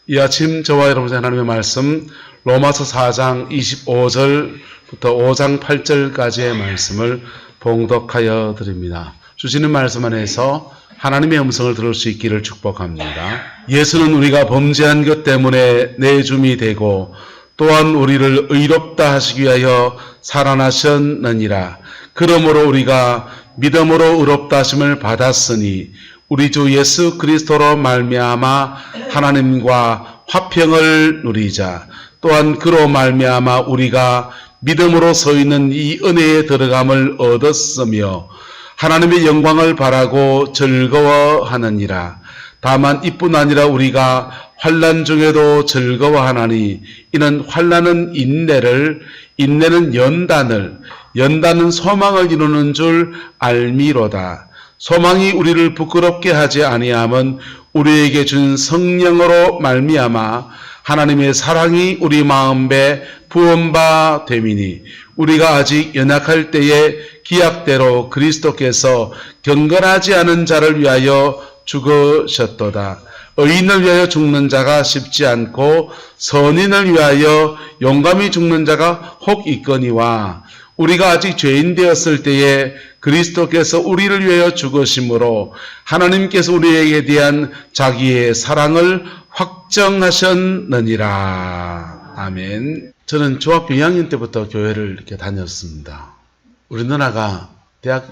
이 아침 저와 여러분의 하나님의 말씀 로마서 4장 25절부터 5장 8절까지의 말씀을 봉독하여 드립니다. 주시는 말씀 안에서 하나님의 음성을 들을 수 있기를 축복합니다. 예수는 우리가 범죄한 것 때문에 내줌이 되고 또한 우리를 의롭다 하시기 위하여 살아나셨느니라. 그러므로 우리가 믿음으로 의롭다 하심을 받았으니 우리 주 예수 그리스도로 말미암아 하나님과 화평을 누리자. 또한 그로 말미암아 우리가 믿음으로 서 있는 이 은혜에 들어감을 얻었으며 하나님의 영광을 바라고 즐거워하느니라. 다만 이뿐 아니라 우리가 환난 중에도 즐거워하나니 이는 환난은 인내를, 인내는 연단을, 연단은 소망을 이루는 줄 알미로다. 소망이 우리를 부끄럽게 하지 아니함은 우리에게 준 성령으로 말미암아 하나님의 사랑이 우리 마음에 부은 바 됨이니 우리가 아직 연약할 때에 기약대로 그리스도께서 경건하지 않은 자를 위하여 죽으셨도다. 의인을 위하여 죽는 자가 쉽지 않고 선인을 위하여 용감히 죽는 자가 혹 있거니와 우리가 아직 죄인 되었을 때에 그리스도께서 우리를 위하여 죽으심으로 하나님께서 우리에게 대한 자기의 사랑을 확정하셨느니라. 아멘. 저는 중학교 2학년 때부터 교회를 이렇게 다녔습니다. 우리 누나가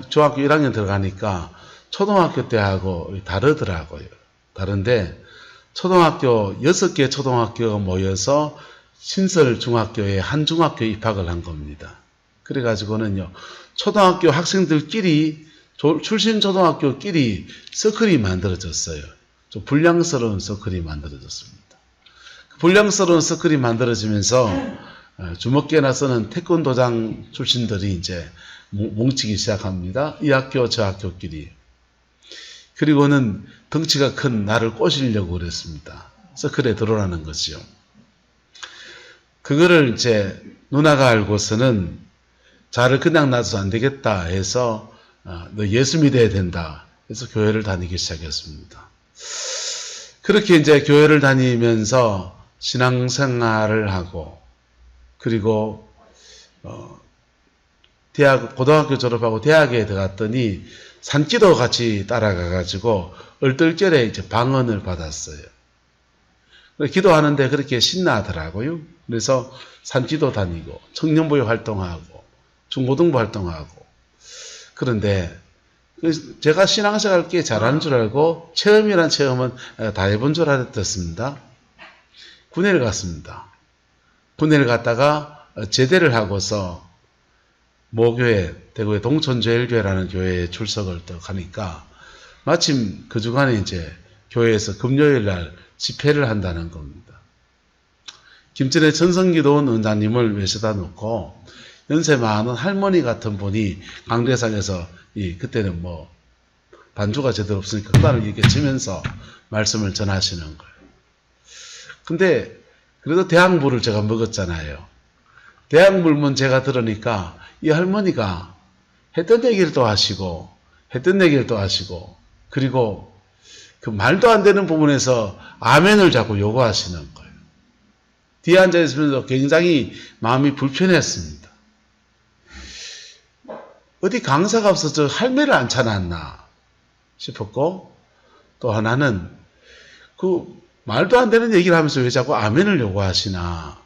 중학교 1학년 들어가니까 초등학교 때하고 다르더라고요. 다른데 초등학교 6개 초등학교가 모여서 신설 중학교에 한 중학교에 입학을 한 겁니다. 그래가지고는요, 초등학교 학생들끼리, 출신 초등학교끼리 서클이 만들어졌어요. 좀 불량스러운 서클이 만들어졌습니다. 불량스러운 서클이 만들어지면서 주먹개나 쓰는 태권도장 출신들이 이제 뭉치기 시작합니다. 이 학교, 저 학교끼리. 그리고는 덩치가 큰 나를 꼬시려고 그랬습니다. 서클에 들어오라는 거죠. 그거를 이제 누나가 알고서는 자를 그냥 놔둬서 안 되겠다 해서 너 예수 믿어야 된다 해서 교회를 다니기 시작했습니다. 그렇게 이제 교회를 다니면서 신앙생활을 하고 그리고 고등학교 졸업하고 대학에 들어갔더니 산기도 같이 따라가가지고 얼떨결에 이제 방언을 받았어요. 기도하는데 그렇게 신나더라고요. 그래서 산기도 다니고 청년부에 활동하고 중고등부 활동하고. 그런데 제가 신앙생활 꽤 잘하는 줄 알고 체험이란 체험은 다 해본 줄 알았습니다. 군회를 갔습니다. 군회를 갔다가 제대를 하고서 모교회, 대구의 동천제일교회라는 교회에 출석을 또 가니까 마침 그 주간에 이제 교회에서 금요일 날 집회를 한다는 겁니다. 김천의 천성기도원 원장님을 외쳐다 놓고 연세 많은 할머니 같은 분이 강대상에서 그때는 뭐 반주가 제대로 없으니까 그날을 이렇게 치면서 말씀을 전하시는 거예요. 근데 그래도 대학물을 제가 먹었잖아요. 대학물문 제가 들으니까 이 할머니가 했던 얘기를 또 하시고 했던 얘기를 또 하시고 그리고 그 말도 안 되는 부분에서 아멘을 자꾸 요구하시는 거예요. 뒤에 앉아 있으면서 굉장히 마음이 불편했습니다. 어디 강사가 없어서 할매를 안 찾았나 싶었고 또 하나는 그 말도 안 되는 얘기를 하면서 왜 자꾸 아멘을 요구하시나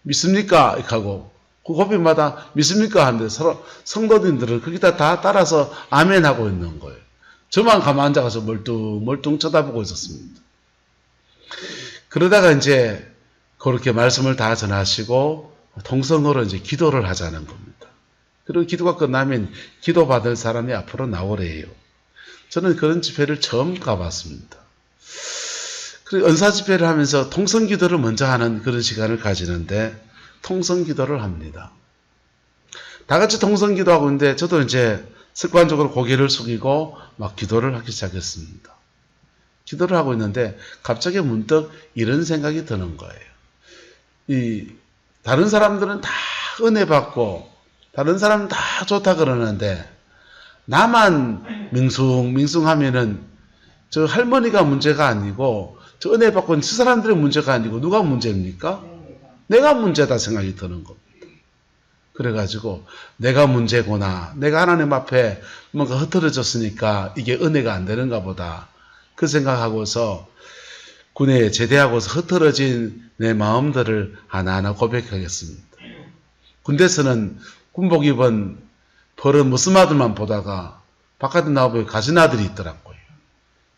믿습니까? 이렇게 하고 그 고백마다 믿습니까? 하는데 서로 성도님들은 거기다 다 따라서 아멘하고 있는 거예요. 저만 가만 앉아서 멀뚱 쳐다보고 있었습니다. 그러다가 이제 그렇게 말씀을 다 전하시고 통성으로 이제 기도를 하자는 겁니다. 그리고 기도가 끝나면 기도받을 사람이 앞으로 나오래요. 저는 그런 집회를 처음 가봤습니다. 그리고 은사 집회를 하면서 통성기도를 먼저 하는 그런 시간을 가지는데 통성기도를 합니다. 다 같이 통성기도하고 있는데 저도 이제 습관적으로 고개를 숙이고 막 기도를 하기 시작했습니다. 기도를 하고 있는데 갑자기 문득 이런 생각이 드는 거예요. 다른 사람들은 다 은혜 받고 다른 사람은 다 좋다 그러는데 나만 밍숭밍숭하면은 저 할머니가 문제가 아니고 저 은혜 받고 있는 저 사람들의 문제가 아니고 누가 문제입니까? 내가 문제다 생각이 드는 겁니다. 그래가지고 내가 문제구나. 내가 하나님 앞에 뭔가 흐트러졌으니까 이게 은혜가 안 되는가 보다. 그 생각하고서 군에 제대하고서 흐트러진 내 마음들을 하나하나 고백하겠습니다. 군대에서는 군복 입은 버릇 무슨 아들만 보다가 바깥에 나와보니 가진 아들이 있더라고요.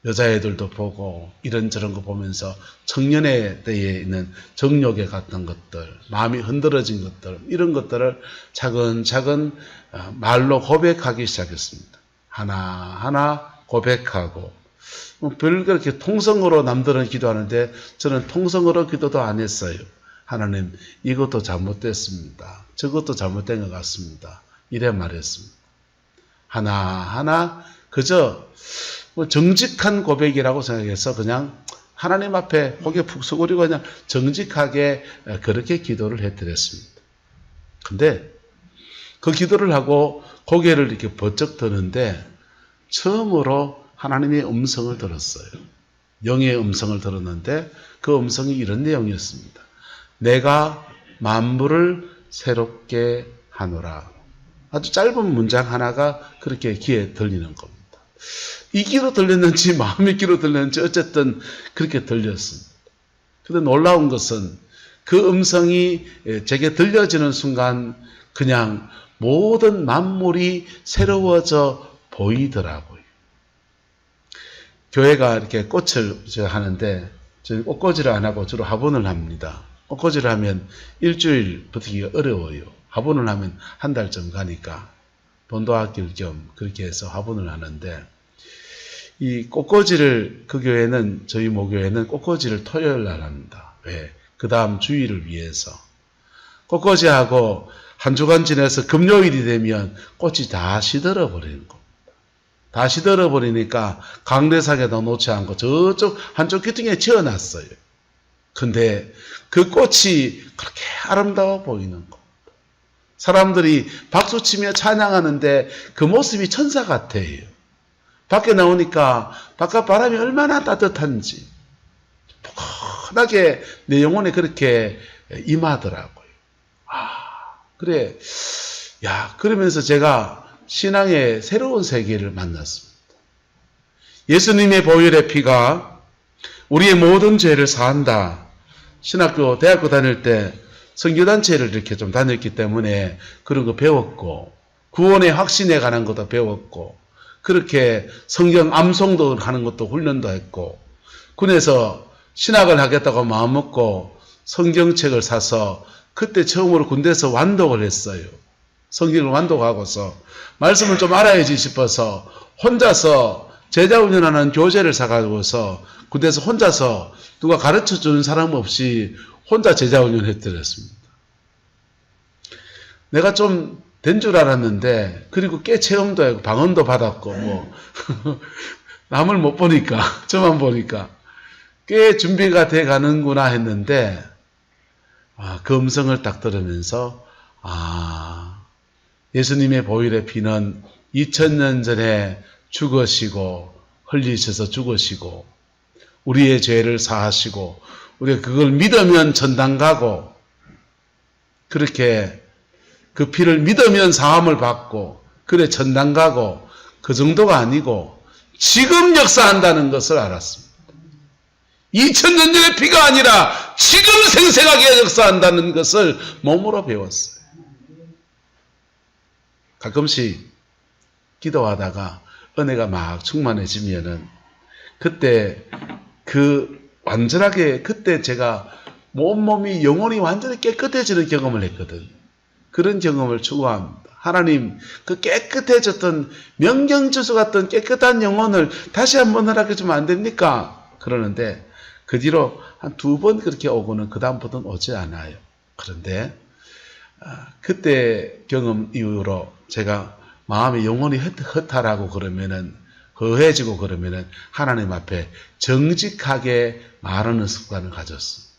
여자애들도 보고 이런저런 거 보면서 청년의 때에 있는 정욕에 갔던 것들, 마음이 흔들어진 것들, 이런 것들을 차근차근 말로 고백하기 시작했습니다. 하나하나 고백하고, 별 그렇게 통성으로 남들은 기도하는데 저는 통성으로 기도도 안 했어요. 하나님, 이것도 잘못됐습니다. 저것도 잘못된 것 같습니다. 이래 말했습니다. 하나하나 그저 정직한 고백이라고 생각해서 그냥 하나님 앞에 고개 푹 숙이고 그냥 정직하게 그렇게 기도를 해드렸습니다. 근데 그 기도를 하고 고개를 이렇게 번쩍 드는데 처음으로 하나님의 음성을 들었어요. 영의 음성을 들었는데 그 음성이 이런 내용이었습니다. 내가 만물을 새롭게 하노라. 아주 짧은 문장 하나가 그렇게 귀에 들리는 겁니다. 이 귀로 들렸는지 마음의 귀로 들렸는지 어쨌든 그렇게 들렸습니다. 그런데 놀라운 것은 그 음성이 제게 들려지는 순간 그냥 모든 만물이 새로워져 보이더라고요. 교회가 이렇게 꽃을 하는데 저는 꽃꽂이를 안 하고 주로 화분을 합니다. 꽃꽂이를 하면 일주일 버티기가 어려워요. 화분을 하면 한 달쯤 가니까 돈도 아낄 겸 그렇게 해서 화분을 하는데 이 꽃꽂이를 그 교회는 저희 모교회는 꽃꽂이를 토요일 날 합니다. 왜? 그 다음 주일을 위해서. 꽃꽂이하고 한 주간 지내서 금요일이 되면 꽃이 다 시들어 버리는 겁니다. 다 시들어 버리니까 강대상에다 놓지 않고 저쪽 한쪽 귀퉁이에 지어놨어요. 근데 그 꽃이 그렇게 아름다워 보이는 겁니다. 사람들이 박수치며 찬양하는데 그 모습이 천사 같아요. 밖에 나오니까 바깥 바람이 얼마나 따뜻한지 포근하게 내 영혼에 그렇게 임하더라고요. 그래. 그러면서 제가 신앙의 새로운 세계를 만났습니다. 예수님의 보혈의 피가 우리의 모든 죄를 사한다. 신학교, 대학교 다닐 때 선교단체를 이렇게 좀 다녔기 때문에 그런 거 배웠고, 구원의 확신에 관한 것도 배웠고, 그렇게 성경 암송도 하는 것도 훈련도 했고, 군에서 신학을 하겠다고 마음먹고 성경책을 사서 그때 처음으로 군대에서 완독을 했어요. 성경을 완독하고서 말씀을 좀 알아야지 싶어서 혼자서 제자 훈련하는 교재를 사가지고서 군대에서 혼자서 누가 가르쳐주는 사람 없이 혼자 제자 훈련했더랬습니다. 내가 좀 된 줄 알았는데, 그리고 꽤 체험도 하고 방언도 받았고 뭐 남을 못 보니까 저만 보니까 꽤 준비가 돼 가는구나 했는데 그 음성을 딱 들으면서 예수님의 보혈의 피는 2000년 전에 죽으시고 흘리셔서 죽으시고 우리의 죄를 사하시고 우리가 그걸 믿으면 전당 가고 그렇게 그 피를 믿으면 사함을 받고 그래 전당 가고 그 정도가 아니고 지금 역사한다는 것을 알았습니다. 2000년 전의 피가 아니라 지금 생생하게 역사한다는 것을 몸으로 배웠어요. 가끔씩 기도하다가 은혜가 막 충만해지면은 그때 완전하게 그때 제가 몸이 영혼이 완전히 깨끗해지는 경험을 했거든. 그런 경험을 추구합니다. 하나님 그 깨끗해졌던 명경주수 같던 깨끗한 영혼을 다시 한번 허락해 주면 안 됩니까? 그러는데 그 뒤로 한 2번 그렇게 오고는 그 다음부터는 오지 않아요. 그런데 그때 경험 이후로 제가 마음이 영혼이 허탈하고 그러면은 허해지고 그러면은 하나님 앞에 정직하게 말하는 습관을 가졌습니다.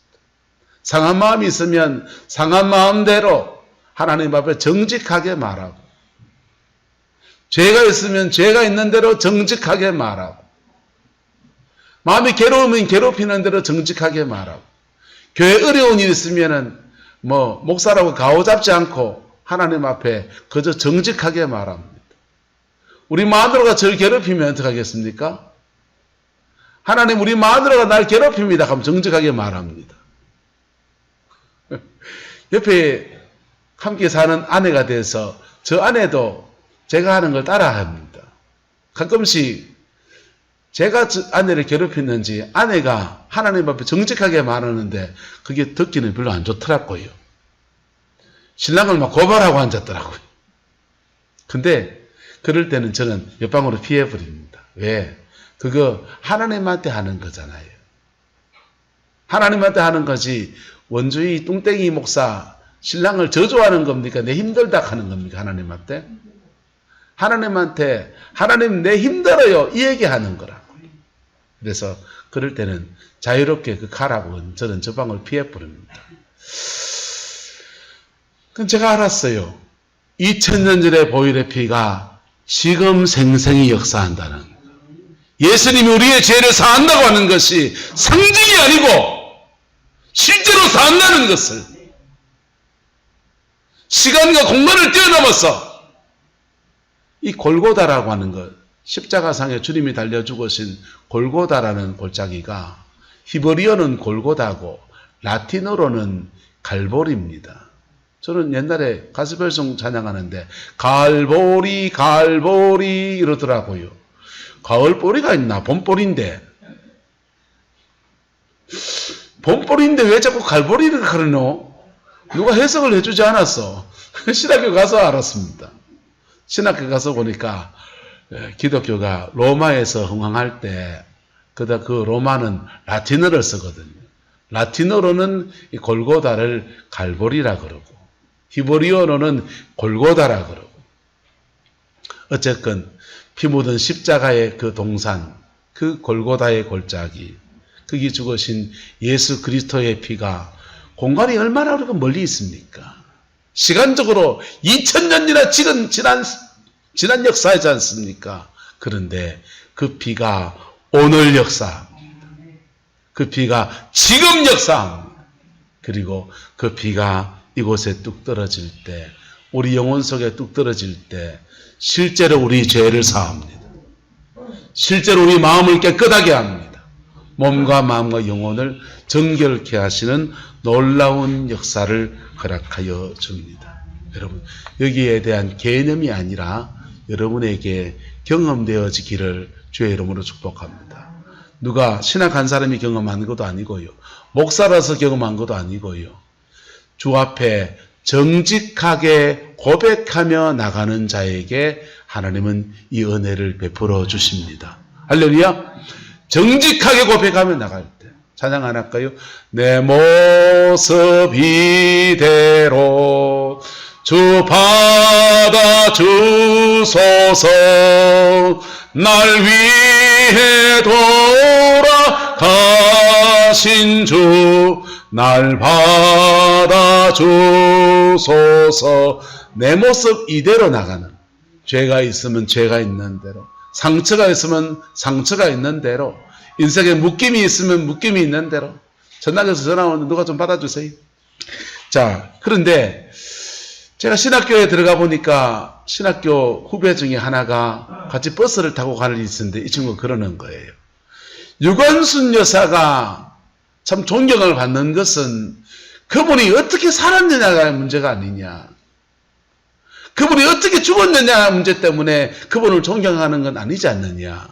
상한 마음이 있으면 상한 마음대로 하나님 앞에 정직하게 말하고, 죄가 있으면 죄가 있는 대로 정직하게 말하고, 마음이 괴로우면 괴롭히는 대로 정직하게 말하고, 교회 어려운 일 있으면은 목사라고 가오잡지 않고 하나님 앞에 그저 정직하게 말합니다. 우리 마누라가 저를 괴롭히면 어떡하겠습니까? 하나님, 우리 마누라가 날 괴롭힙니다. 그럼 정직하게 말합니다. 옆에 함께 사는 아내가 돼서 저 아내도 제가 하는 걸 따라 합니다. 가끔씩 제가 아내를 괴롭혔는지 아내가 하나님 앞에 정직하게 말하는데 그게 듣기는 별로 안 좋더라고요. 신랑을 막 고발하고 앉았더라고요. 근데 그럴 때는 저는 옆방으로 피해버립니다. 왜? 그거 하나님한테 하는 거잖아요. 하나님한테 하는 거지 원주의 뚱땡이 목사 신랑을 저주하는 겁니까? 내 힘들다 하는 겁니까? 하나님한테? 하나님한테 하나님 내 힘들어요 이 얘기하는 거라고요. 그래서 그럴 때는 자유롭게 가라고 저는 저 방을 피해버립니다. 그럼 제가 알았어요. 2000년 전의 보혈의 피가 지금 생생히 역사한다는 거. 예수님이 우리의 죄를 사한다고 하는 것이 상징이 아니고 실제로 사한다는 것을, 시간과 공간을 뛰어넘어서 이 골고다라고 하는 것, 십자가상에 주님이 달려 죽으신 골고다라는 골짜기가 히브리어는 골고다고 라틴어로는 갈보리입니다. 저는 옛날에 가스펠송 찬양하는데 갈보리 갈보리 이러더라고요. 가을보리가 있나? 봄보리인데 왜 자꾸 갈보리를 그러노? 누가 해석을 해주지 않았어. 신학교 가서 알았습니다. 신학교 가서 보니까 기독교가 로마에서 흥황할 때 그 로마는 라틴어를 쓰거든요. 라틴어로는 이 골고다를 갈보리라 그러고 히브리어로는 골고다라 그러고, 어쨌건 피 묻은 십자가의 그 동산, 그 골고다의 골짜기, 거기 죽으신 예수 그리스도의 피가 공간이 얼마나 그렇게 멀리 있습니까? 시간적으로 2000년이나 지난 역사이지 않습니까? 그런데 그 피가 오늘 역사합니다. 그 피가 지금 역사합니다. 그리고 그 피가 이곳에 뚝 떨어질 때, 우리 영혼 속에 뚝 떨어질 때 실제로 우리 죄를 사합니다. 실제로 우리 마음을 깨끗하게 합니다. 몸과 마음과 영혼을 정결케 하시는 놀라운 역사를 허락하여 줍니다. 여러분, 여기에 대한 개념이 아니라 여러분에게 경험되어지기를 주의 이름으로 축복합니다. 누가 신학한 사람이 경험한 것도 아니고요. 목사라서 경험한 것도 아니고요. 주 앞에 정직하게 고백하며 나가는 자에게 하나님은 이 은혜를 베풀어 주십니다. 할렐루야. 정직하게 고백하며 나갈 때 찬양 안 할까요? 내 모습 이대로 주 받아주소서. 날 위해 돌아가신 주 날 받아주소서. 내 모습 이대로 나가는, 죄가 있으면 죄가 있는 대로, 상처가 있으면 상처가 있는 대로, 인생에 묶임이 있으면 묶임이 있는 대로. 전남에서 전화 오는데 누가 좀 받아주세요. 자, 그런데 제가 신학교에 들어가 보니까 신학교 후배 중에 하나가 같이 버스를 타고 가는 일이 있었는데 이 친구가 그러는 거예요. 유관순 여사가 참 존경을 받는 것은 그분이 어떻게 살았느냐가 문제가 아니냐. 그분이 어떻게 죽었느냐 문제 때문에 그분을 존경하는 건 아니지 않느냐.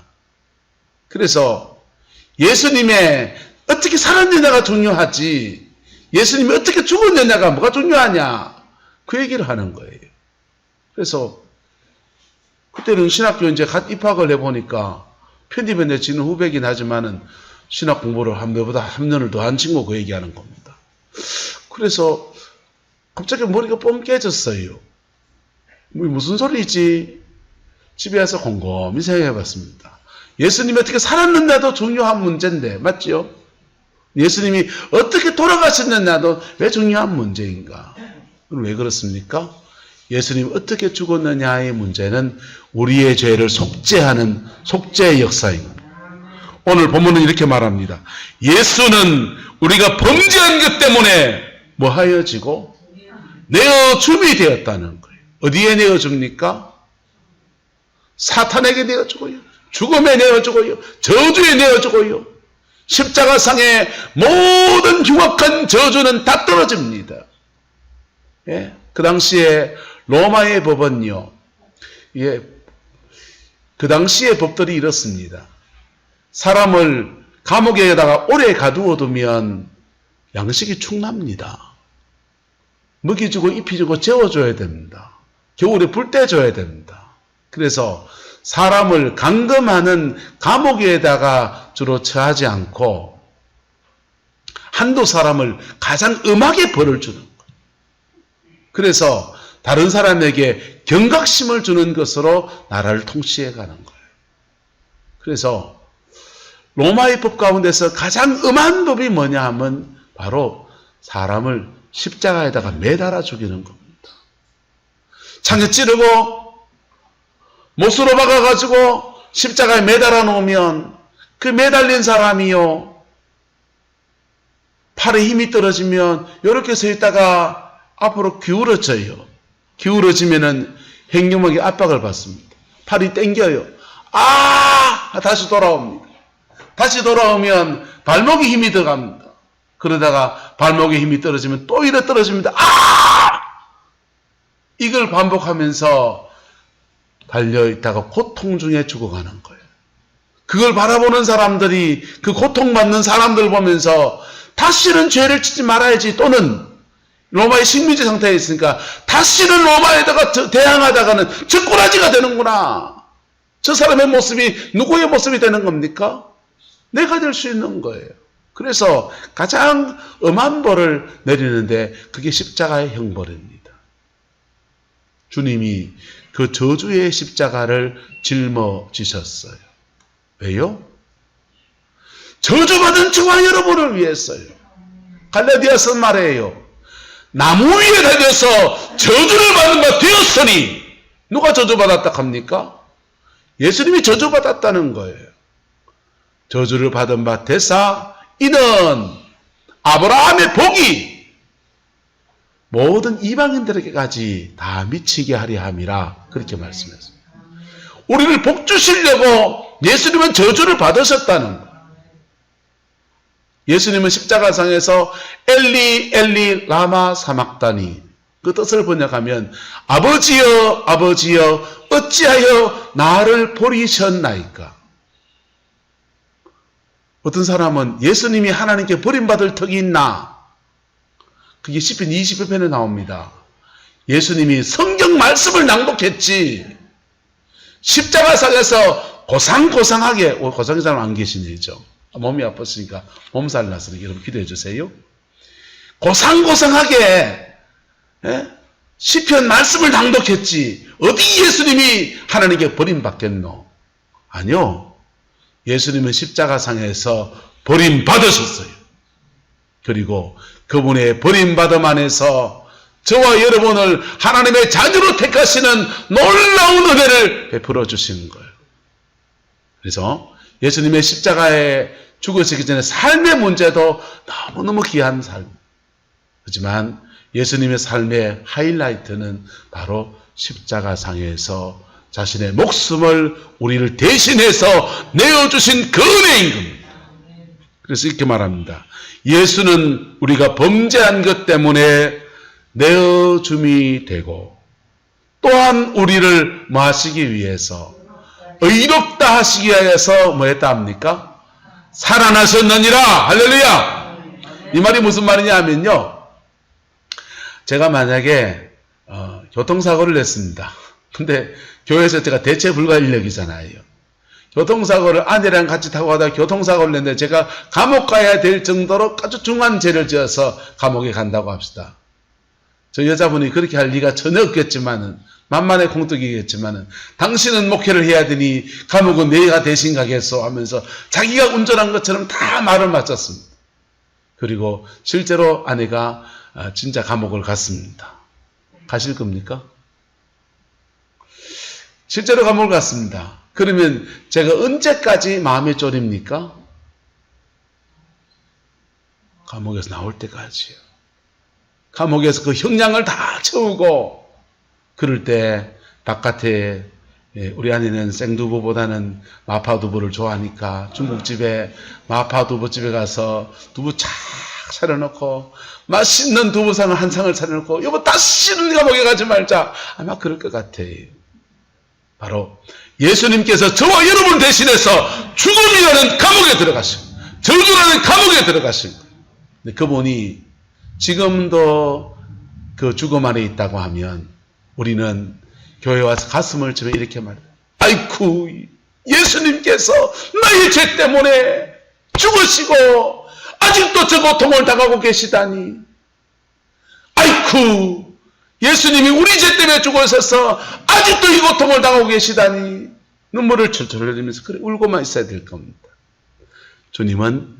그래서 예수님의 어떻게 살았느냐가 중요하지, 예수님이 어떻게 죽었느냐가 뭐가 중요하냐, 그 얘기를 하는 거예요. 그래서 그때는 신학교 이제 갓 입학을 해보니까 편집에 내지는 후배긴 하지만은 신학 공부를 한 배보다 3년을 더 한 친구 그 얘기하는 겁니다. 그래서 갑자기 머리가 뻥 깨졌어요. 무슨 소리지? 집에 와서 곰곰이 생각해 봤습니다. 예수님이 어떻게 살았느냐도 중요한 문제인데, 맞죠? 예수님이 어떻게 돌아가셨느냐도 왜 중요한 문제인가? 그럼 왜 그렇습니까? 예수님이 어떻게 죽었느냐의 문제는 우리의 죄를 속죄하는 속죄의 역사입니다. 오늘 본문은 이렇게 말합니다. 예수는 우리가 범죄한 것 때문에 뭐 하여지고 내어줌이 되었다는 거예요. 어디에 내어줍니까? 사탄에게 내어주고요. 죽음에 내어주고요. 저주에 내어주고요. 십자가상의 모든 흉악한 저주는 다 떨어집니다. 예? 그 당시에 로마의 법은요. 예, 그 당시의 법들이 이렇습니다. 사람을 감옥에다가 오래 가두어두면 양식이 축납니다. 먹이 주고 입히 주고 재워줘야 됩니다. 겨울에 불 떼줘야 됩니다. 그래서 사람을 감금하는 감옥에다가 주로 처하지 않고 한두 사람을 가장 음하게 벌을 주는 거예요. 그래서 다른 사람에게 경각심을 주는 것으로 나라를 통치해 가는 거예요. 그래서 로마의 법 가운데서 가장 음한 법이 뭐냐 하면 바로 사람을 십자가에다가 매달아 죽이는 겁니다. 창에 찌르고 못으로 박아가지고 십자가에 매달아 놓으면 그 매달린 사람이요, 팔에 힘이 떨어지면 이렇게 서 있다가 앞으로 기울어져요. 기울어지면은 횡격막이 압박을 받습니다. 팔이 땡겨요. 다시 돌아옵니다. 다시 돌아오면 발목에 힘이 들어갑니다. 그러다가 발목에 힘이 떨어지면 또 이래 떨어집니다. 이걸 반복하면서 달려있다가 고통 중에 죽어가는 거예요. 그걸 바라보는 사람들이, 그 고통받는 사람들 보면서 다시는 죄를 짓지 말아야지, 또는 로마의 식민지 상태에 있으니까 다시는 로마에다가 대항하다가는 적꾸라지가 되는구나. 저 사람의 모습이 누구의 모습이 되는 겁니까? 내가 될 수 있는 거예요. 그래서 가장 엄한 벌을 내리는데 그게 십자가의 형벌입니다. 주님이 그 저주의 십자가를 짊어지셨어요. 왜요? 저주받은 저와 여러분을 위해서요. 갈라디아서 말해요. 나무 위에 달려서 저주를 받는 바 되었으니, 누가 저주받았다 합니까? 예수님이 저주받았다는 거예요. 저주를 받은 바 되사 이는 아브라함의 복이 모든 이방인들에게까지 다 미치게 하려 함이라, 그렇게 말씀했습니다. 우리를 복 주시려고 예수님은 저주를 받으셨다는 거예요. 예수님은 십자가상에서 엘리 엘리 라마 사막다니, 그 뜻을 번역하면 아버지여 아버지여 어찌하여 나를 버리셨나이까. 어떤 사람은 예수님이 하나님께 버림받을 턱이 있나? 그게 시편 20편에 나옵니다. 예수님이 성경 말씀을 낭독했지, 십자가상에서 고상고상하게, 고상이 잘 안 계시네요. 몸이 아팠으니까 몸살 났으니까 여러분 기도해 주세요. 고상고상하게 시편 말씀을 낭독했지, 어디 예수님이 하나님께 버림받겠노? 아니요. 예수님은 십자가상에서 버림받으셨어요. 그리고 그분의 버림받음 안에서 저와 여러분을 하나님의 자녀로 택하시는 놀라운 은혜를 베풀어 주시는 거예요. 그래서 예수님의 십자가에 죽으시기 전에 삶의 문제도 너무너무 귀한 삶. 하지만 예수님의 삶의 하이라이트는 바로 십자가상에서 자신의 목숨을 우리를 대신해서 내어주신 그 은혜인 겁니다. 그래서 이렇게 말합니다. 예수는 우리가 범죄한 것 때문에 내어줌이 되고, 또한 우리를 뭐 하시기 위해서, 의롭다 하시기 위해서 뭐 했다 합니까? 살아나셨느니라. 할렐루야. 이 말이 무슨 말이냐 하면요, 제가 만약에 교통사고를 냈습니다. 근데 교회에서 제가 대체 불가 인력이잖아요. 교통사고를 아내랑 같이 타고 가다가 교통사고를 냈는데 제가 감옥 가야 될 정도로 아주 중한 죄를 지어서 감옥에 간다고 합시다. 저 여자분이 그렇게 할 리가 전혀 없겠지만은, 만만의 공덕이겠지만은, 당신은 목회를 해야 되니 감옥은 내가 대신 가겠소 하면서 자기가 운전한 것처럼 다 말을 맞췄습니다. 그리고 실제로 아내가 진짜 감옥을 갔습니다. 가실 겁니까? 실제로 감옥을 갔습니다. 그러면 제가 언제까지 마음에 졸입니까? 감옥에서 나올 때까지요. 감옥에서 그 형량을 다 채우고 그럴 때 바깥에 우리 아내는 생두부보다는 마파두부를 좋아하니까 중국집에 마파두부집에 가서 두부 착 차려놓고 맛있는 두부상을 한 상을 차려놓고 여보 다시는 감옥에 가지 말자. 아마 그럴 것 같아요. 바로 예수님께서 저와 여러분 대신해서 죽음이라는 감옥에 들어가시고 저주라는 감옥에 들어가신 거예요. 근데 그분이 지금도 그 죽음 안에 있다고 하면 우리는 교회 와서 가슴을 치며 이렇게 말해요. 아이쿠, 예수님께서 나의 죄 때문에 죽으시고 아직도 저 고통을 당하고 계시다니. 아이쿠, 예수님이 우리 죄 때문에 죽으셔서 아직도 이 고통을 당하고 계시다니. 눈물을 철철 흘리면서 그래 울고만 있어야 될 겁니다. 주님은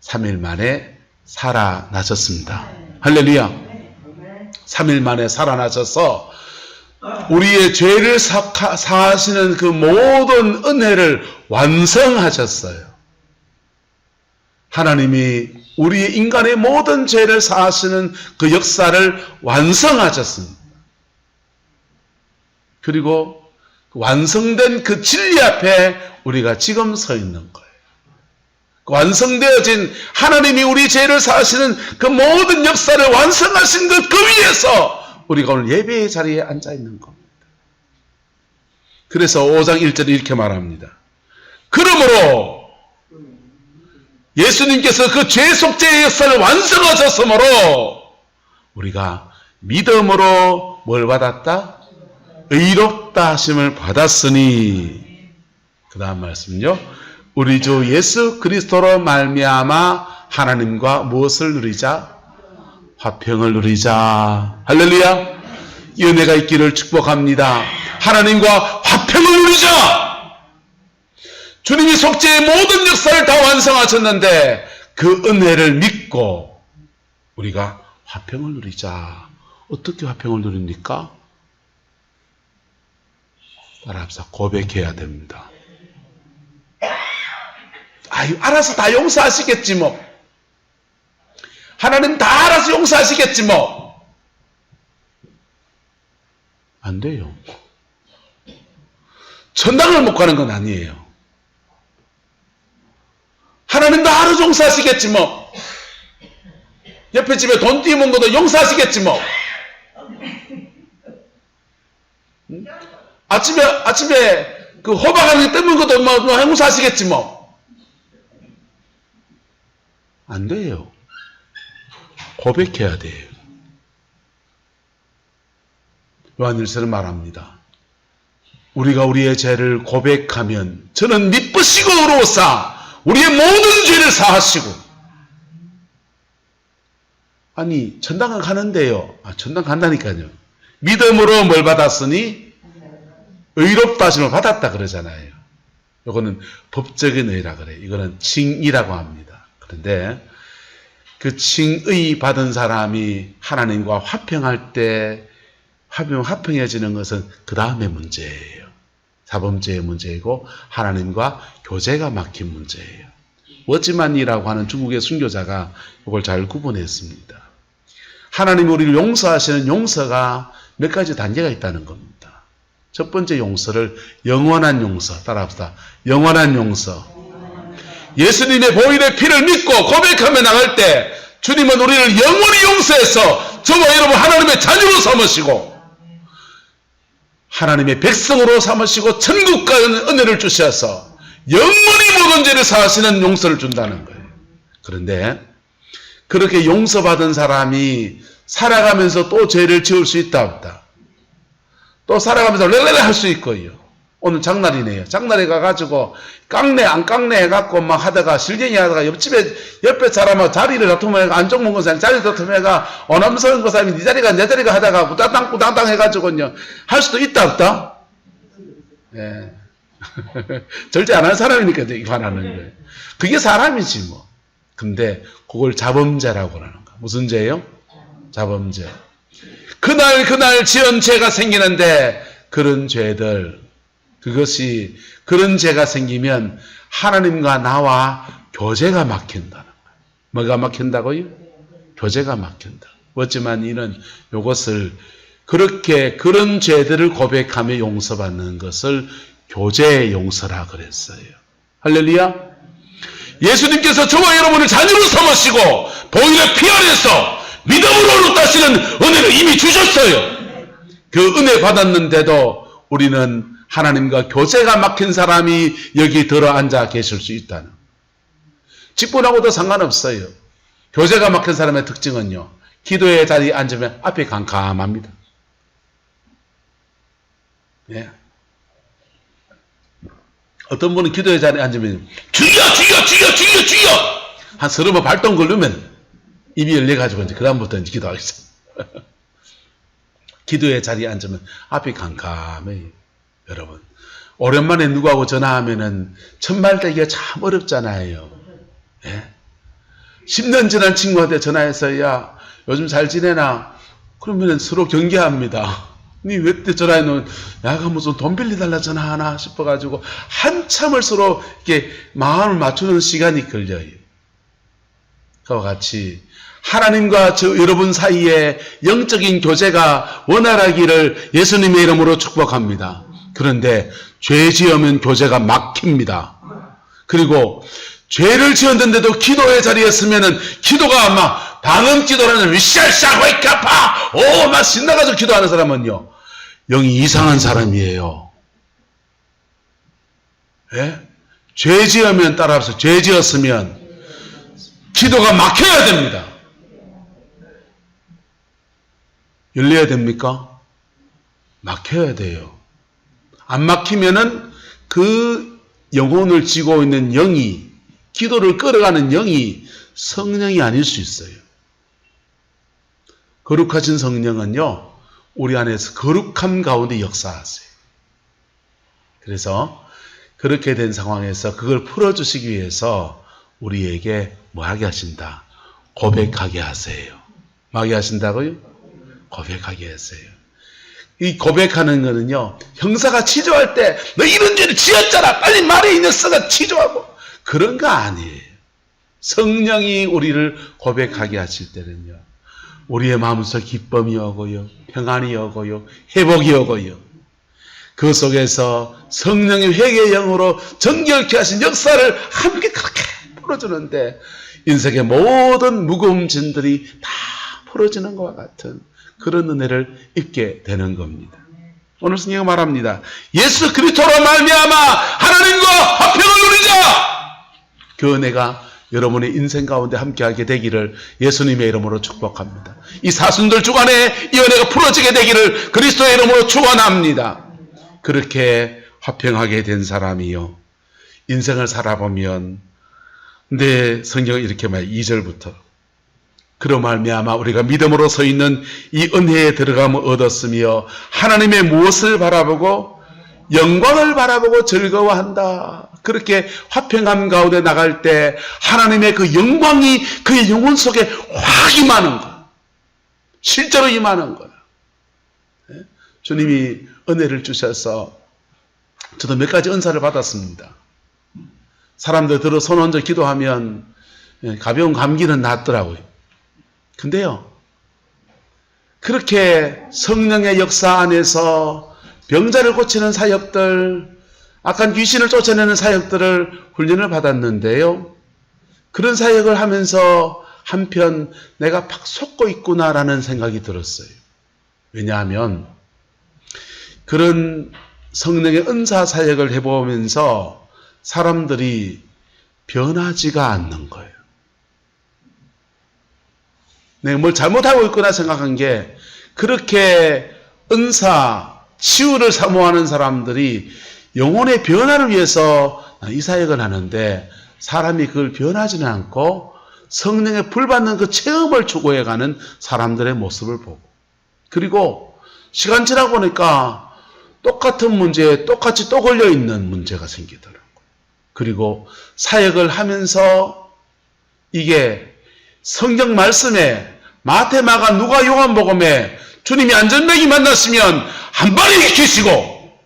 3일 만에 살아나셨습니다. 할렐루야. 3일 만에 살아나셔서 우리의 죄를 사하시는 그 모든 은혜를 완성하셨어요. 하나님이 우리의 인간의 모든 죄를 사하시는 그 역사를 완성하셨습니다. 그리고 완성된 그 진리 앞에 우리가 지금 서 있는 거예요. 완성되어진 하나님이 우리 죄를 사하시는 그 모든 역사를 완성하신 그 위에서 우리가 오늘 예배의 자리에 앉아 있는 겁니다. 그래서 5장 1절에 이렇게 말합니다. 그러므로 예수님께서 그 죄 속죄의 역사를 완성하셨으므로 우리가 믿음으로 뭘 받았다? 의롭다 하심을 받았으니 그 다음 말씀은요. 우리 주 예수 그리스도로 말미암아 하나님과 무엇을 누리자? 화평을 누리자. 할렐루야. 이 은혜가 있기를 축복합니다. 하나님과 화평을 누리자. 주님이 속죄의 모든 역사를 다 완성하셨는데 그 은혜를 믿고 우리가 화평을 누리자. 어떻게 화평을 누립니까? 따라합시다. 고백해야 됩니다. 아유, 알아서 다 용서하시겠지 뭐. 하나님 다 알아서 용서하시겠지 뭐. 안 돼요. 천당을 못 가는 건 아니에요. 하나님 다 알아서 용서하시겠지 뭐. 옆에 집에 돈 띄운 것도 용서하시겠지 뭐. 아침에 그 호박하게 뜯는 것도 뭐 용서하시겠지 뭐. 안 돼요. 고백해야 돼요. 요한일서는 말합니다. 우리가 우리의 죄를 고백하면 저는 미쁘시고 의로우사 우리의 모든 죄를 사하시고. 아니 천당은 가는데요. 천당 간다니까요. 믿음으로 뭘 받았으니 의롭다 하심을 받았다 그러잖아요. 이거는 법적인 의라 그래요. 이거는 칭의라고 합니다. 그런데 그 칭의 받은 사람이 하나님과 화평할 때 화평해지는 것은 그 다음의 문제예요. 사범죄의 문제이고 하나님과 교제가 막힌 문제예요. 워지만이라고 하는 중국의 순교자가 이걸 잘 구분했습니다. 하나님이 우리를 용서하시는 용서가 몇 가지 단계가 있다는 겁니다. 첫 번째 용서를 영원한 용서, 따라합시다. 영원한 용서. 예수님의 보혈의 피를 믿고 고백하며 나갈 때 주님은 우리를 영원히 용서해서 저와 여러분 하나님의 자녀로 삼으시고 하나님의 백성으로 삼으시고 천국과 은혜를 주셔서 영원히 모든 죄를 사하시는 용서를 준다는 거예요. 그런데 그렇게 용서받은 사람이 살아가면서 또 죄를 지을 수 있다 없다. 또 살아가면서 렐렐레 할 수 있고요. 오늘 장날이네요. 장날에 가가지고 깡내 안 깡내 해갖고 막 하다가 실갱이 하다가 옆에 사람하고 자리를 다투면 안쪽 먹은 사람이 자리를 다투면 어남스러운 그 사람이 네 자리가 내 자리가 하다가 꾸당꾸당 해가지고요. 할 수도 있다 없다? 예. 절대 안 하는 사람이니까 이거 하는 거예요. 그게 사람이지 뭐. 근데 그걸 자범죄라고 하는 거야. 무슨 죄예요? 자범죄. 그날 지은 죄가 생기는데 그런 죄들 그것이 그런 죄가 생기면 하나님과 나와 교제가 막힌다는 거예요. 뭐가 막힌다고요? 교제가 막힌다. 어찌만 이는 이것을 그렇게 그런 죄들을 고백하며 용서받는 것을 교제의 용서라 그랬어요. 할렐루야. 예수님께서 저와 여러분을 자녀로 삼으시고 보혈의 피 안에서 믿음으로 얻다시는 은혜를 이미 주셨어요. 그 은혜 받았는데도 우리는 하나님과 교제가 막힌 사람이 여기 들어 앉아 계실 수 있다는. 직분하고도 상관없어요. 교제가 막힌 사람의 특징은요, 기도의 자리에 앉으면 앞이 캄캄합니다. 예. 어떤 분은 기도의 자리에 앉으면 주여 주여 주여 주여 주여 한 서너 번 발동 걸르면 입이 열려가지고 이제 그다음부터 이제 기도하겠어요. 기도의 자리에 앉으면 앞이 캄캄해요. 여러분, 오랜만에 누구하고 전화하면은 첫말대기가 참 어렵잖아요. 예? 10년 지난 친구한테 전화해서 야 요즘 잘 지내나? 그러면 서로 경계합니다. 니 왜 때 전화해놓은 야가 무슨 돈 빌려달라 전화하나 싶어가지고 한참을 서로 이렇게 마음을 맞추는 시간이 걸려요. 그와 같이 하나님과 여러분 사이에 영적인 교제가 원활하기를 예수님의 이름으로 축복합니다. 그런데 죄 지으면 교제가 막힙니다. 그리고 죄를 지었는데도 기도의 자리에 서면은 기도가 막 방언 기도라는 위샬샤 웨이카파 막 신나가지고 기도하는 사람은요 영이 이상한 사람이에요. 예? 죄 지으면 따라서 죄 지었으면 기도가 막혀야 됩니다. 열려야 됩니까? 막혀야 돼요. 안 막히면은 그 영혼을 쥐고 있는 영이 기도를 끌어가는 영이 성령이 아닐 수 있어요. 거룩하신 성령은요, 우리 안에서 거룩함 가운데 역사하세요. 그래서 그렇게 된 상황에서 그걸 풀어주시기 위해서 우리에게 뭐 하게 하신다? 고백하게 하세요. 뭐 하게 하신다고요? 고백하게 하세요. 이 고백하는 거는요, 형사가 치조할 때 너 이런 죄를 지었잖아 빨리 말해 이 녀석아 치조하고 그런 거 아니에요. 성령이 우리를 고백하게 하실 때는요, 우리의 마음속 기쁨이 오고요, 평안이 오고요, 회복이 오고요, 그 속에서 성령의 회개의 영으로 정결케 하신 역사를 함께 그렇게 풀어주는데 인생의 모든 무거운 짐들이 다 풀어지는 것과 같은 그런 은혜를 입게 되는 겁니다. 오늘 성경은 말합니다. 예수 그리스도로 말미암아 하나님과 화평을 누리자. 그 은혜가 여러분의 인생 가운데 함께하게 되기를 예수님의 이름으로 축복합니다. 이 사순절 주간에 이 은혜가 풀어지게 되기를 그리스도의 이름으로 축원합니다. 그렇게 화평하게 된 사람이요, 인생을 살아보면 내 성경은 이렇게 말해요. 2절부터 그로 말미암아 우리가 믿음으로 서 있는 이 은혜에 들어감을 얻었으며 하나님의 무엇을 바라보고 영광을 바라보고 즐거워한다. 그렇게 화평함 가운데 나갈 때 하나님의 그 영광이 그의 영혼 속에 확 임하는 거예요. 실제로 임하는 거예요. 주님이 은혜를 주셔서 저도 몇 가지 은사를 받았습니다. 사람들 들어 손 얹어 기도하면 가벼운 감기는 낫더라고요. 근데요, 그렇게 성령의 역사 안에서 병자를 고치는 사역들, 악한 귀신을 쫓아내는 사역들을 훈련을 받았는데요, 그런 사역을 하면서 한편 내가 팍 속고 있구나라는 생각이 들었어요. 왜냐하면 그런 성령의 은사 사역을 해보면서 사람들이 변하지가 않는 거예요. 내가 뭘 잘못하고 있구나 생각한 게, 그렇게 은사, 치유를 사모하는 사람들이 영혼의 변화를 위해서 이 사역을 하는데 사람이 그걸 변하지는 않고 성령의 불받는 그 체험을 추구해가는 사람들의 모습을 보고, 그리고 시간 지나고 보니까 똑같은 문제에 똑같이 또 걸려있는 문제가 생기더라고요. 그리고 사역을 하면서 이게 성경 말씀에 마태, 마가, 누가, 요한복음에 주님이 안전뱅이 만났으면 한 번에 일으키시고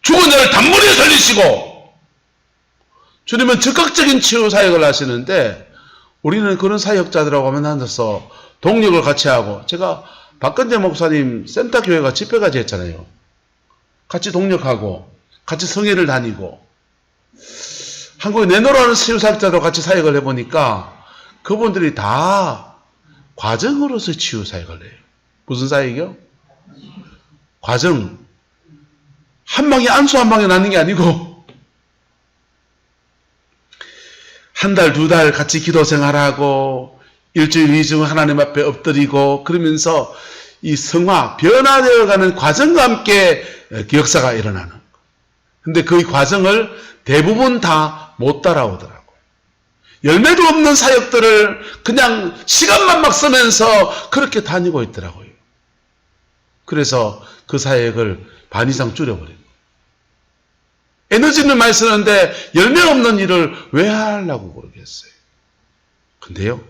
죽은 자를 단번에 살리시고, 주님은 적극적인 치유 사역을 하시는데, 우리는 그런 사역자들하고 만나서 동력을 같이 하고, 제가 박근재 목사님 센터교회가 집회까지 했잖아요. 같이 동력하고, 같이 성회를 다니고, 한국에 내노라는 치유 사역자들하고 같이 사역을 해보니까, 그분들이 다 과정으로서 치유 사역을 해요. 무슨 사역이요? 과정. 한 방에 안수 한 방에 낫는 게 아니고 한 달, 두 달 같이 기도 생활하고 일주일, 2주 하나님 앞에 엎드리고 그러면서 이 성화, 변화되어가는 과정과 함께 역사가 일어나는 거예요. 근데 그 과정을 대부분 다 못 따라오더라고요. 열매도 없는 사역들을 그냥 시간만 막 쓰면서 그렇게 다니고 있더라고요. 그래서 그 사역을 반 이상 줄여버립니다. 에너지는 많이 쓰는데 열매 없는 일을 왜 하려고 그러겠어요. 근데요,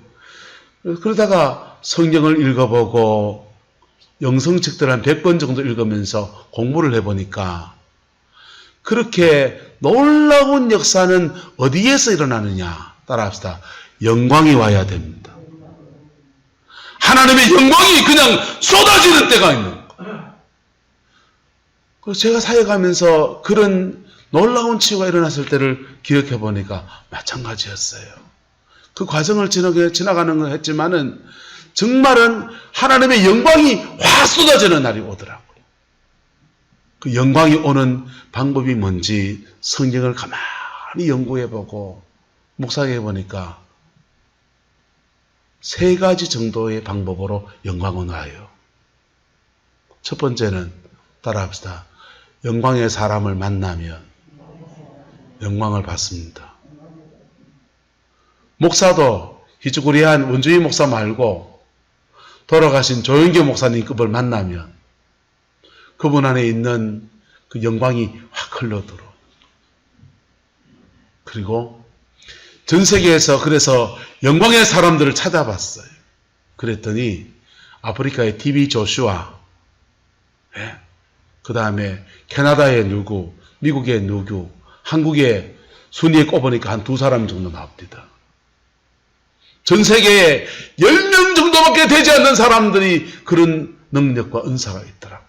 그러다가 성경을 읽어보고 영성책들 한 100번 정도 읽으면서 공부를 해보니까 그렇게 놀라운 역사는 어디에서 일어나느냐? 따라합시다. 영광이 와야 됩니다. 하나님의 영광이 그냥 쏟아지는 때가 있는 거예요. 그래서 제가 사역하면서 그런 놀라운 치유가 일어났을 때를 기억해 보니까 마찬가지였어요. 그 과정을 지나가는 걸 했지만은 정말은 하나님의 영광이 확 쏟아지는 날이 오더라고요. 그 영광이 오는 방법이 뭔지 성경을 가만히 연구해 보고 묵상해 보니까 3가지 정도의 방법으로 영광은 와요. 첫 번째는 따라합시다. 영광의 사람을 만나면 영광을 받습니다. 목사도 희주구리한 원주희 목사 말고 돌아가신 조영교 목사님급을 만나면 그분 안에 있는 그 영광이 확 흘러들어. 그리고 전 세계에서 그래서 영광의 사람들을 찾아봤어요. 그랬더니 아프리카의 TV 조슈아, 그 다음에 캐나다의 누구, 미국의 누구, 한국의 순위에 꼽으니까 한 2사람 정도 나옵니다. 전 세계에 10명 정도밖에 되지 않는 사람들이 그런 능력과 은사가 있더라고요.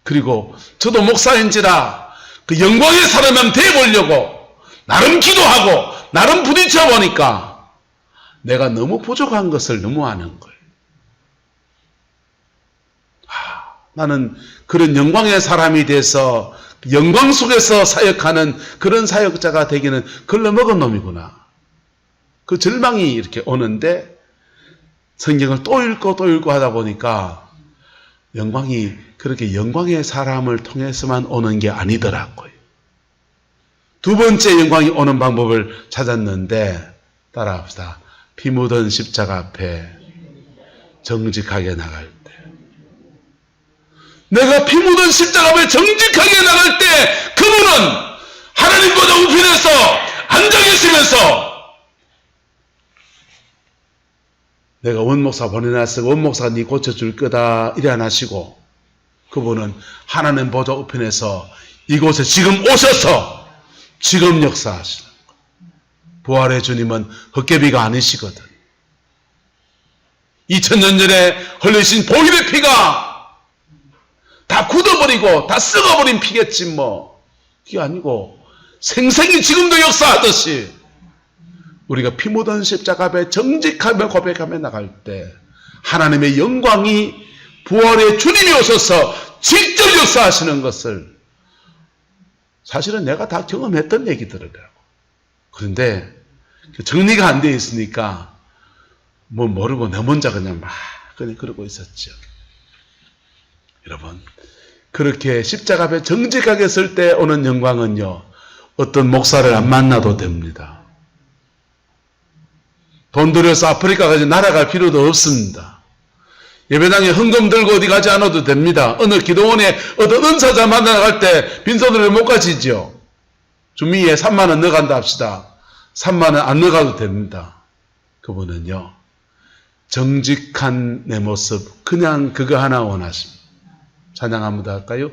그리고 저도 목사인지라 그 영광의 사람만 되어보려고 나름 기도하고 나름 부딪혀 보니까 내가 너무 부족한 것을 너무 아는 거예요. 나는 그런 영광의 사람이 돼서 영광 속에서 사역하는 그런 사역자가 되기는 글러먹은 놈이구나. 그 절망이 이렇게 오는데 성경을 또 읽고 또 읽고 하다 보니까 영광이 그렇게 영광의 사람을 통해서만 오는 게 아니더라고요. 2번째 영광이 오는 방법을 찾았는데 따라합시다. 피 묻은 십자가 앞에 정직하게 나갈 때, 내가 피 묻은 십자가 앞에 정직하게 나갈 때 그분은 하나님보다 우편에서 앉아 계시면서 내가 원목사 보내놨어, 원목사가 네 고쳐줄 거다 이래 안 하시고 그분은 하나님 보좌 우편에서 이곳에 지금 오셔서 지금 역사하시는 거예요. 부활의 주님은 헛개비가 아니시거든. 2000년 전에 흘리신 보혈의 피가 다 굳어버리고 다 썩어버린 피겠지 뭐. 그게 아니고 생생히 지금도 역사하듯이 우리가 피 묻은 십자가 앞에 정직하며 고백하며 나갈 때 하나님의 영광이 부활의 주님이 오셔서 직접 역사하시는 것을 사실은 내가 다 경험했던 얘기들이라고. 그런데 정리가 안 되어 있으니까 뭐 모르고 내 혼자 그냥 막 그러고 있었죠. 여러분, 그렇게 십자가 앞에 정직하게 설 때 오는 영광은요, 어떤 목사를 안 만나도 됩니다. 돈 들여서 아프리카 가지 날아갈 필요도 없습니다. 예배당에 헌금 들고 어디 가지 않아도 됩니다. 어느 기도원에 어떤 은사자 만나갈 때 빈손으로 못 가시죠. 주미에 3만 원 넣어간다 합시다. 3만 원 안 넣어가도 됩니다. 그분은요, 정직한 내 모습 그냥 그거 하나 원하십니다. 찬양 한번 더 할까요?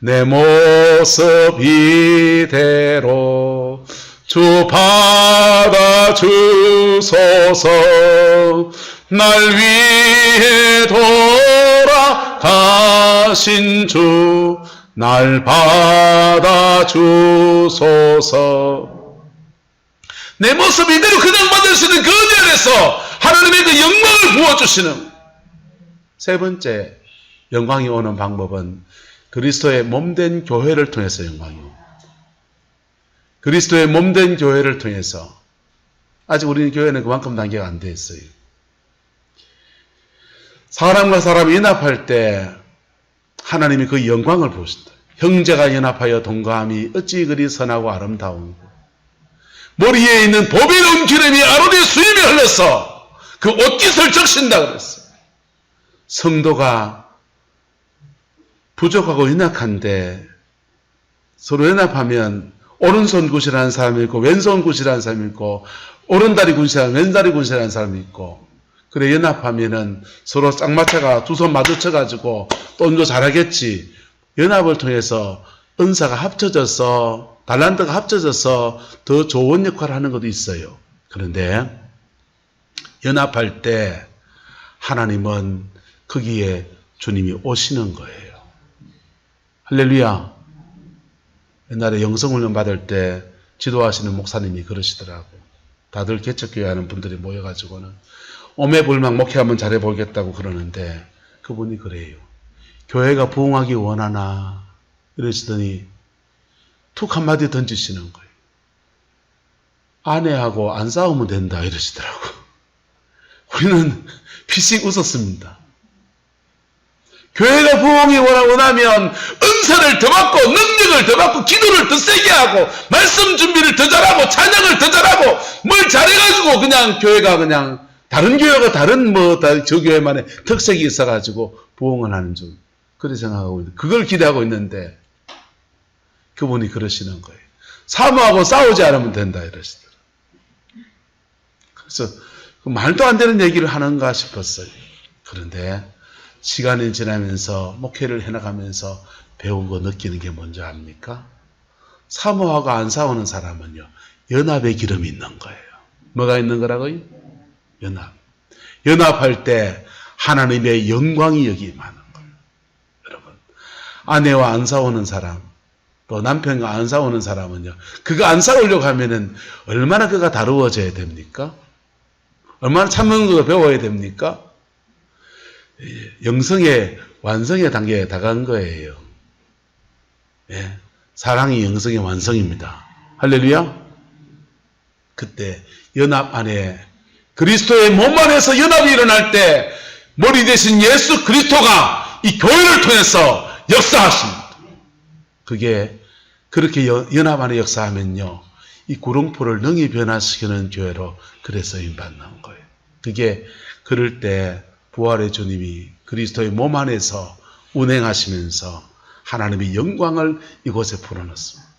내 모습 이대로 주 받아주소서. 날 위해 돌아가신 주 날 받아주소서. 내 모습 이대로 그냥 받을 수 있는 그 은혜 안에서 하나님의 그 영광을 부어주시는. 세 번째 영광이 오는 방법은 그리스도의 몸된 교회를 통해서 영광이 옵니다. 그리스도의 몸된 교회를 통해서. 아직 우리 교회는 그만큼 단계가 안 돼 있어요. 사람과 사람이 연합할 때 하나님이 그 영광을 보신다. 형제가 연합하여 동감이 어찌 그리 선하고 아름다운고. 머리에 있는 보배로운 기름이 아론의 수임에 흘러서 그 옷깃을 적신다 그랬어요. 성도가 부족하고 연약한데 서로 연합하면 오른손 굿이라는 사람이 있고 왼손 굿이라는 사람이 있고 오른다리 굿이라는 왼다리 굿이라는 사람이 있고, 그래 연합하면은 서로 쌍마차가 두 손 마주쳐가지고 또 잘하겠지. 연합을 통해서 은사가 합쳐져서 달란트가 합쳐져서 더 좋은 역할을 하는 것도 있어요. 그런데 연합할 때 하나님은 거기에 주님이 오시는 거예요. 할렐루야. 옛날에 영성훈련 받을 때 지도하시는 목사님이 그러시더라고. 다들 개척교회 하는 분들이 모여가지고는 오매불망 목회 한번 잘해보겠다고 그러는데 그분이 그래요. 교회가 부흥하기 원하나? 이러시더니 툭 한마디 던지시는 거예요. 아내하고 안 싸우면 된다 이러시더라고. 우리는 피식 웃었습니다. 교회가 부흥이 원하면 은사를 더 받고 능력을 더 받고 기도를 더 세게 하고 말씀 준비를 더 잘하고 찬양을 더 잘하고 뭘 잘해가지고 그냥 교회가 그냥 다른 교회가 다른 저 교회만의 특색이 있어가지고 부흥을 하는 줄 그렇게 생각하고 있는데, 그걸 기대하고 있는데 그분이 그러시는 거예요. 사모하고 싸우지 않으면 된다 이러시더라고요. 그래서 말도 안 되는 얘기를 하는가 싶었어요. 그런데 시간이 지나면서 목회를 해나가면서 배우고 느끼는 게 뭔지 압니까? 사모하고 안 싸우는 사람은요, 연합의 기름이 있는 거예요. 뭐가 있는 거라고요? 연합. 연합할 때 하나님의 영광이 여기 임하는 거예요. 여러분, 아내와 안 싸우는 사람, 또 남편과 안 싸우는 사람은요, 그거 안 싸우려고 하면은 얼마나 그가 다루어져야 됩니까? 얼마나 참는 거 배워야 됩니까? 영성의 완성의 단계에 다가간 거예요. 예, 사랑이 영성의 완성입니다. 할렐루야. 그때 연합 안에 그리스도의 몸 안에서 연합이 일어날 때 머리 대신 예수 그리스도가 이 교회를 통해서 역사하십니다. 그게 그렇게 연합 안에 역사하면요, 이 구렁포를 능히 변화시키는 교회로 그래서 쓰임받는 거예요. 그게 그럴 때 부활의 주님이 그리스도의 몸 안에서 운행하시면서 하나님의 영광을 이곳에 풀어넣습니다.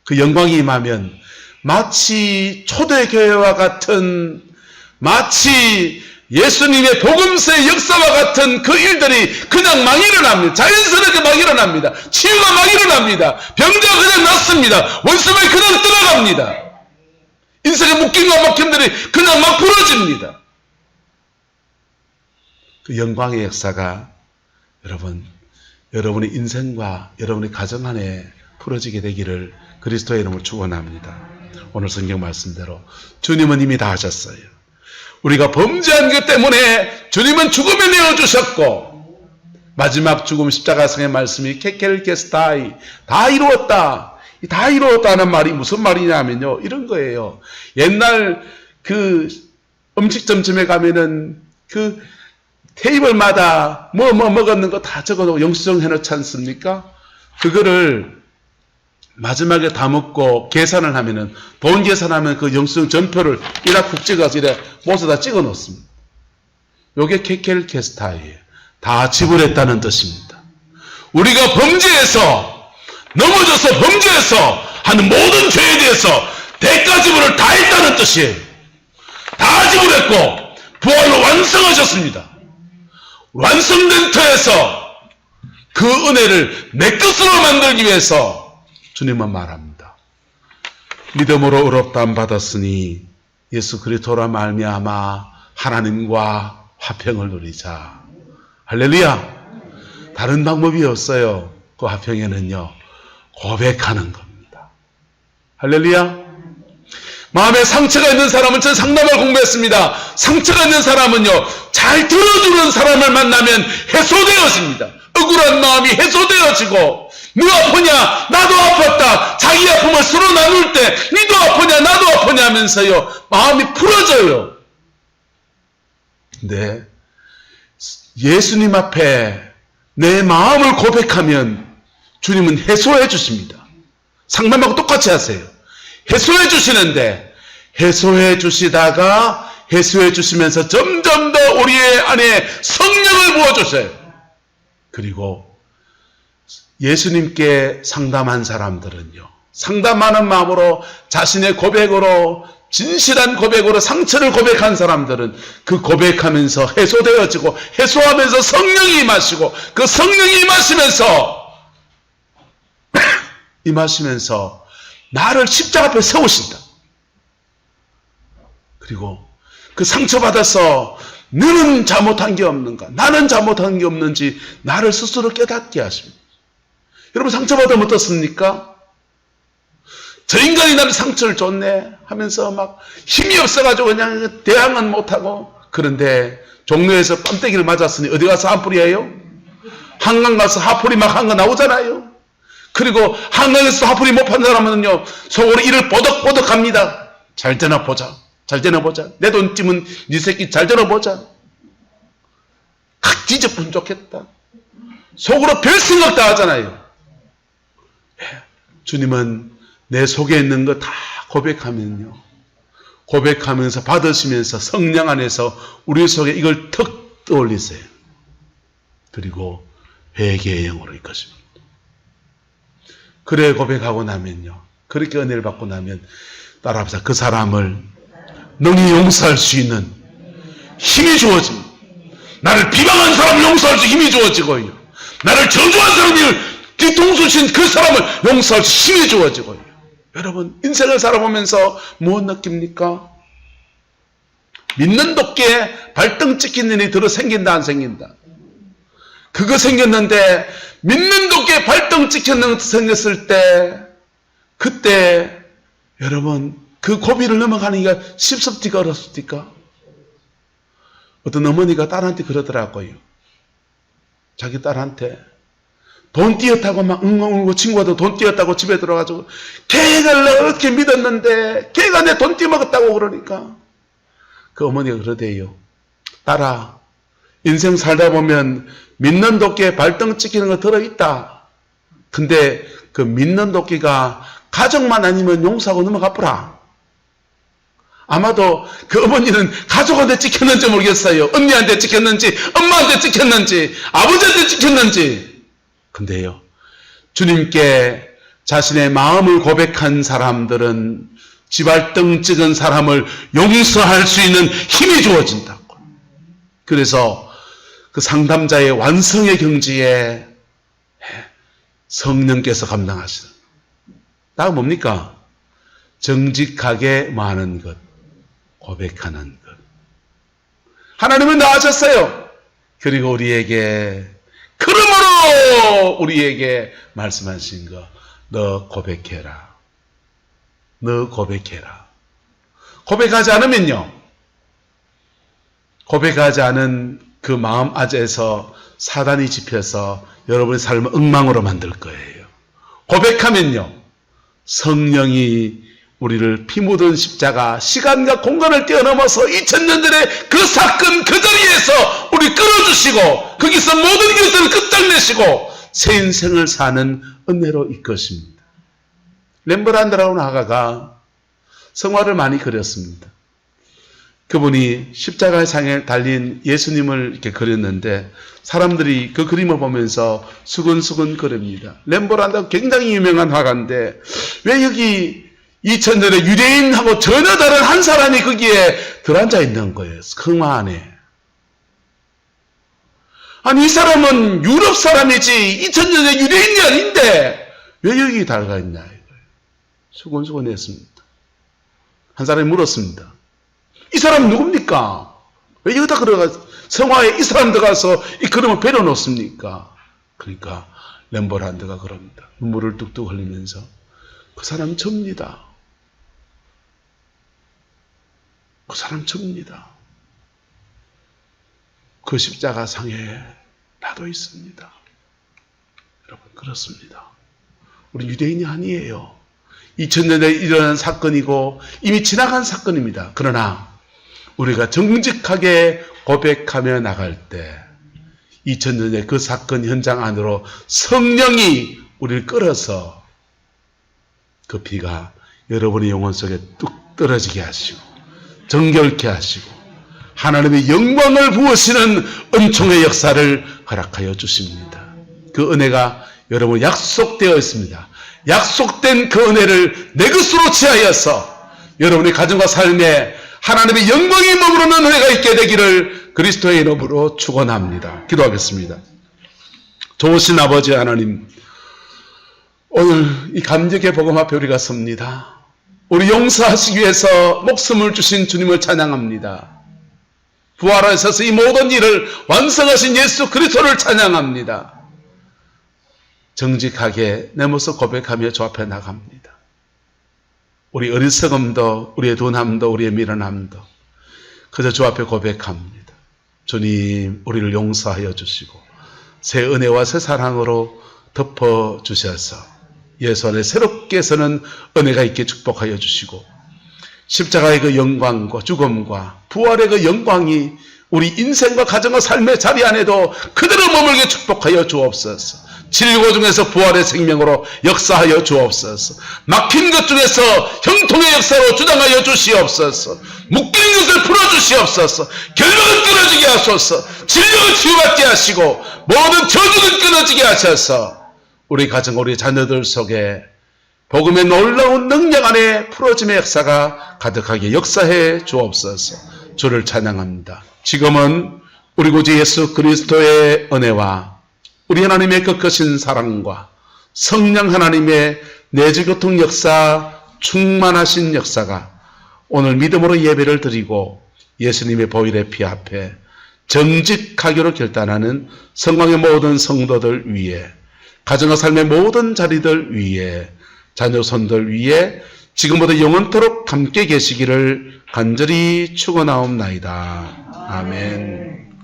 그 영광이 임하면 마치 초대교회와 같은, 마치 예수님의 복음서의 역사와 같은 그 일들이 그냥 막 일어납니다. 자연스럽게 막 일어납니다. 치유가 막 일어납니다. 병자가 그냥 낫습니다. 원수가 그냥 떠나갑니다. 인생의 묶임과 막힘들이 그냥 막 풀어집니다. 그 영광의 역사가 여러분의 인생과 여러분의 가정 안에 풀어지게 되기를 그리스도의 이름으로 축원합니다. 오늘 성경 말씀대로 주님은 이미 다 하셨어요. 우리가 범죄한 것 때문에 주님은 죽음에 내어주셨고, 마지막 죽음 십자가성의 말씀이 케켈케스타이, 다 이루었다. 다 이루었다는 말이 무슨 말이냐면요, 이런 거예요. 옛날 그 음식점쯤에 가면은 그 테이블마다 뭐 먹었는 거 다 적어놓고 영수증 해놓지 않습니까? 그거를 마지막에 다 먹고 계산을 하면은, 돈 계산하면 그 영수증 전표를 이라 푹 찍어서 이래 못에다 찍어 놓습니다. 요게 케켈케스타이에요. 다 지불했다는 뜻입니다. 우리가 범죄해서, 넘어져서 범죄해서 하는 모든 죄에 대해서 대가 지불을 다 했다는 뜻이에요. 다 지불했고 부활로 완성하셨습니다. 완성된 터에서 그 은혜를 내 것으로 만들기 위해서 주님은 말합니다. 믿음으로 의롭다함 받았으니 예수 그리스도로 말미암아 하나님과 화평을 누리자. 할렐루야. 다른 방법이 없어요. 그 화평에는요, 고백하는 겁니다. 할렐루야. 마음에 상처가 있는 사람은, 전 상담을 공부했습니다. 상처가 있는 사람은요, 잘 들어주는 사람을 만나면 해소되어집니다. 억울한 마음이 해소되어지고, 너 아프냐? 나도 아팠다. 자기 아픔을 서로 나눌 때, 니도 아프냐? 나도 아프냐 하면서요, 마음이 풀어져요. 근데 예수님 앞에 내 마음을 고백하면 주님은 해소해 주십니다. 상담하고 똑같이 하세요. 해소해 주시는데, 해소해 주시다가 해소해 주시면서 점점 더 우리의 안에 성령을 부어주세요. 그리고 예수님께 상담한 사람들은요, 상담하는 마음으로 자신의 고백으로, 진실한 고백으로 상처를 고백한 사람들은 그 고백하면서 해소되어지고, 해소하면서 성령이 임하시고, 그 성령이 임하시면서 나를 십자가 앞에 세우신다. 그리고 그 상처받아서 너는 잘못한 게 없는가, 나는 잘못한 게 없는지 나를 스스로 깨닫게 하십니다. 여러분, 상처받으면 어떻습니까? 저 인간이 나를 상처를 줬네 하면서 막 힘이 없어가지고 그냥 대항은 못하고, 그런데 종로에서 뺨때기를 맞았으니 어디 가서 한풀이에요? 한강 가서 하풀이 막 한 거 나오잖아요. 그리고 한강에서 하풀이 못 판 사람은요, 속으로 이를 보덕보덕 합니다. 잘 되나 보자. 잘 되나 보자. 내 돈쯤은 네 새끼 잘 되나 보자. 각 뒤집으면 좋겠다. 속으로 별 생각 다 하잖아요. 주님은 내 속에 있는 거 다 고백하면요, 고백하면서 받으시면서 성령 안에서 우리 속에 이걸 턱 떠올리세요. 그리고 회개의 영으로 이끄십니다. 그래 고백하고 나면요, 그렇게 은혜를 받고 나면 따라합시다. 그 사람을 능히 용서할 수 있는 힘이 주어집니다. 나를 비방한 사람을 용서할 수 힘이 주어지고요, 나를 저주한 사람을 뒤통수 친 그 사람을 용서할 수 힘이 주어지고요. 여러분, 인생을 살아보면서 무엇 느낍니까? 믿는 도끼에 발등 찍힌 일이 들어 생긴다, 안 생긴다? 그거 생겼는데, 믿는 도끼에 발등 찍혔는 생겼을 때, 그때 여러분, 그 고비를 넘어가는 게 쉽습니까, 어렵습니까? 어떤 어머니가 딸한테 그러더라고요. 자기 딸한테 돈 띄었다고 막 엉엉 울고, 친구도 돈 띄었다고 집에 들어가지고, 걔가 나 어떻게 믿었는데 걔가 내 돈 띄먹었다고 그러니까 그 어머니가 그러대요. 딸아, 인생 살다 보면 믿는 도끼에 발등 찍히는 거 들어있다. 근데 그 믿는 도끼가 가족만 아니면 용서하고 넘어가보라. 아마도 그 어머니는 가족한테 찍혔는지 모르겠어요. 언니한테 찍혔는지, 엄마한테 찍혔는지, 아버지한테 찍혔는지. 근데요, 주님께 자신의 마음을 고백한 사람들은 지발등 찍은 사람을 용서할 수 있는 힘이 주어진다고. 그래서 그 상담자의 완성의 경지에 성령께서 감당하시는, 다음 뭡니까? 정직하게 많은 것, 고백하는 것. 하나님은 나아졌어요. 그리고 우리에게, 그러므로 우리에게 말씀하신 거, 너 고백해라. 너 고백해라. 고백하지 않으면요, 고백하지 않은 그 마음 아재에서 사단이 집혀서 여러분의 삶을 엉망으로 만들 거예요. 고백하면요, 성령이 우리를 피 묻은 십자가, 시간과 공간을 뛰어넘어서 2000년 전에 그 사건 그 자리에서 우리 끌어주시고, 거기서 모든 것들을 끝장내시고 새 인생을 사는 은혜로 이끄십니다. 렘브란트라는 화가가 성화를 많이 그렸습니다. 그분이 십자가 상에 달린 예수님을 이렇게 그렸는데, 사람들이 그 그림을 보면서 수근수근 거립니다. 렘브란트가 굉장히 유명한 화가인데 왜 여기 2000년에 유대인하고 전혀 다른 한 사람이 거기에 들어앉아 있는 거예요. 성화 안에. 아니 이 사람은 유럽 사람이지 2000년의 유대인이 아닌데 왜 여기 달가 있냐 이거예요. 수곤수곤 했습니다. 한 사람이 물었습니다. 이 사람 누굽니까? 왜 여기다 걸어가서 성화에 이 사람 들어가서 이 그림을 배려놓습니까? 그러니까 렘브란트가 그럽니다. 눈물을 뚝뚝 흘리면서 그 사람 접니다. 그 사람 접니다. 그 십자가 상에 나도 있습니다. 여러분 그렇습니다. 우리 유대인이 아니에요. 2000년에 일어난 사건이고 이미 지나간 사건입니다. 그러나 우리가 정직하게 고백하며 나갈 때 2000년의 그 사건 현장 안으로 성령이 우리를 끌어서 그 피가 여러분의 영혼 속에 뚝 떨어지게 하시고 정결케 하시고 하나님의 영광을 부으시는 은총의 역사를 허락하여 주십니다. 그 은혜가 여러분 약속되어 있습니다. 약속된 그 은혜를 내 것으로 취하여서 여러분의 가정과 삶에 하나님의 영광이 머무르는 은혜가 있게 되기를 그리스도의 이름으로 축원합니다. 기도하겠습니다. 좋으신 아버지 하나님, 오늘 이 감격의 복음 앞에 우리가 섭니다. 우리 용서하시기 위해서 목숨을 주신 주님을 찬양합니다. 부활하셔서 이 모든 일을 완성하신 예수 그리스도를 찬양합니다. 정직하게 내 모습 고백하며 주 앞에 나갑니다. 우리 어리석음도 우리의 둔함도 우리의 미련함도 그저 주 앞에 고백합니다. 주님 우리를 용서하여 주시고 새 은혜와 새 사랑으로 덮어주셔서 예수 안에 새롭게 서는 은혜가 있게 축복하여 주시고 십자가의 그 영광과 죽음과 부활의 그 영광이 우리 인생과 가정과 삶의 자리 안에도 그대로 머물게 축복하여 주옵소서. 진리고 중에서 부활의 생명으로 역사하여 주옵소서. 막힌 것 중에서 형통의 역사로 주장하여 주시옵소서. 묶인 것을 풀어주시옵소서. 결박을 끊어지게 하소서. 진료를 치유받게 하시고 모든 저주를 끊어지게 하셔서 우리 가정 우리 자녀들 속에 복음의 놀라운 능력 안에 풀어짐의 역사가 가득하게 역사해 주옵소서. 주를 찬양합니다. 지금은 우리 구주 예수 그리스도의 은혜와 우리 하나님의 끝까신 사랑과 성령 하나님의 내주교통 역사 충만하신 역사가 오늘 믿음으로 예배를 드리고 예수님의 보혈의 피 앞에 정직하기로 결단하는 성광의 모든 성도들 위에 가정과 삶의 모든 자리들 위에 자녀손들 위에 지금부터 영원토록 함께 계시기를 간절히 축원하옵나이다. 아멘.